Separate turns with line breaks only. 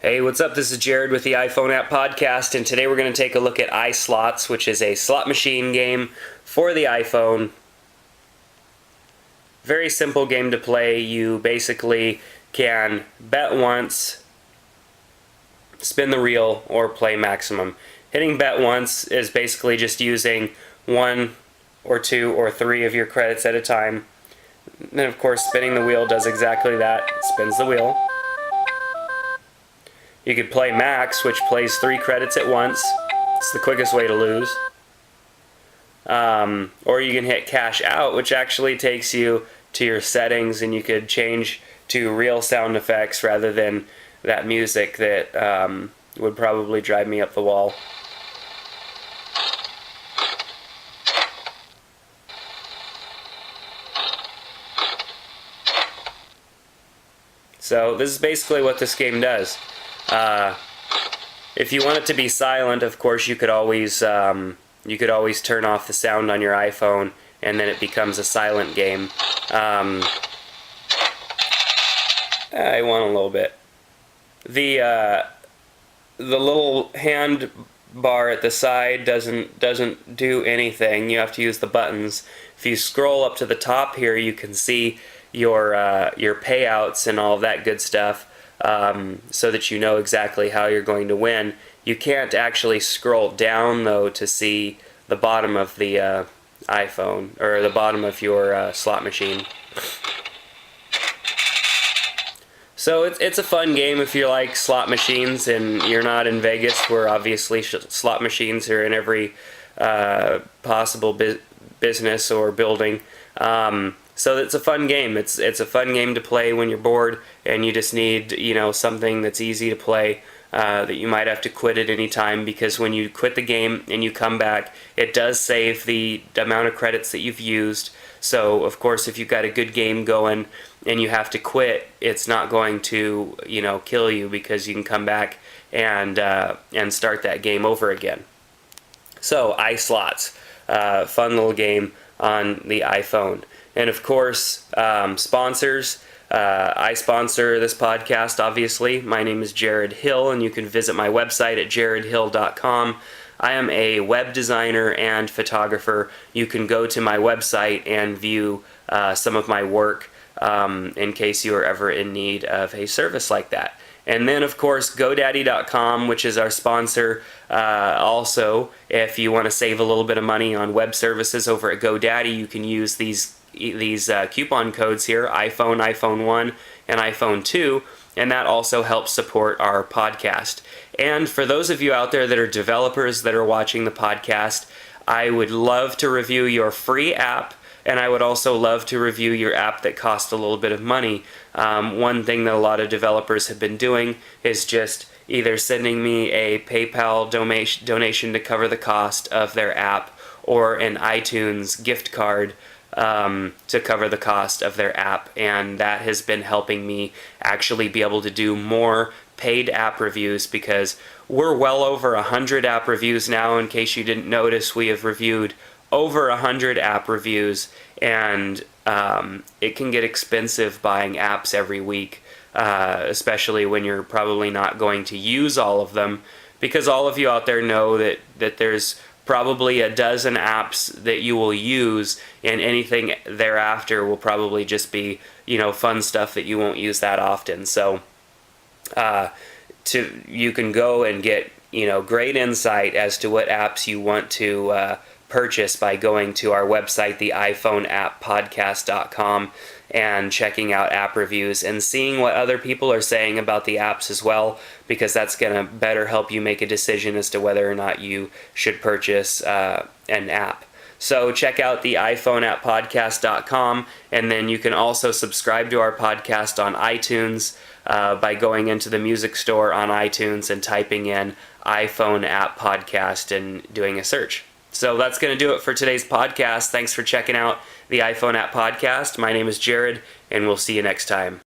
Hey, what's up? This is Jared with the iPhone App Podcast, and today we're going to take a look at iSlots, which is a slot machine game for the iPhone. Very simple game to play. You basically can bet once, spin the reel, or play maximum. Hitting bet once is basically just using 1 or 2 or 3 of your credits at a time. Then, of course, spinning the wheel does exactly that. It spins the wheel. You could play max, which plays 3 credits at once. It's the quickest way to lose. Or you can hit cash out, which actually takes you to your settings, and you could change to real sound effects rather than that music that would probably drive me up the wall. So this is basically what this game does. If you want it to be silent, of course, you could always turn off the sound on your iPhone, and then it becomes a silent game. I want a little bit. The little hand bar at the side doesn't do anything. You have to use the buttons. If you scroll up to the top here, you can see your payouts and all of that good stuff. So that you know exactly how you're going to win. You can't actually scroll down, though, to see the bottom of the iPhone, or the bottom of your slot machine. So it's a fun game if you like slot machines and you're not in Vegas, where obviously slot machines are in every possible business or building. So it's a fun game. It's a fun game to play when you're bored and you just need, something that's easy to play, that you might have to quit at any time, because when you quit the game and you come back, it does save the amount of credits that you've used. So of course, if you've got a good game going and you have to quit, it's not going to, kill you, because you can come back and start that game over again. So iSlots, fun little game on the iPhone. And of course, sponsors. I sponsor this podcast, obviously. My name is Jared Hill, and you can visit my website at jaredhill.com. I am a web designer and photographer. You can go to my website and view some of my work in case you are ever in need of a service like that. And then, of course, GoDaddy.com, which is our sponsor. Also, if you want to save a little bit of money on web services over at GoDaddy, you can use these coupon codes here: iPhone, iPhone 1, and iPhone 2, and that also helps support our podcast. And for those of you out there that are developers that are watching the podcast, I would love to review your free app, and I would also love to review your app that costs a little bit of money. One thing that a lot of developers have been doing is just either sending me a PayPal donation to cover the cost of their app, or an iTunes gift card to cover the cost of their app, and that has been helping me actually be able to do more paid app reviews, because we're well over 100 app reviews now. In case you didn't notice, we have reviewed over 100 app reviews, and it can get expensive buying apps every week, especially when you're probably not going to use all of them, because all of you out there know that there's probably a dozen apps that you will use, and anything thereafter will probably just be, fun stuff that you won't use that often. So you can go and get, great insight as to what apps you want to purchase by going to our website, TheAppPodcast.com, and checking out app reviews and seeing what other people are saying about the apps as well, because that's going to better help you make a decision as to whether or not you should purchase an app. So check out the iPhoneAppPodcast.com, and then you can also subscribe to our podcast on iTunes by going into the music store on iTunes and typing in iPhone App Podcast and doing a search. So that's going to do it for today's podcast. Thanks for checking out the iPhone App Podcast. My name is Jared, and we'll see you next time.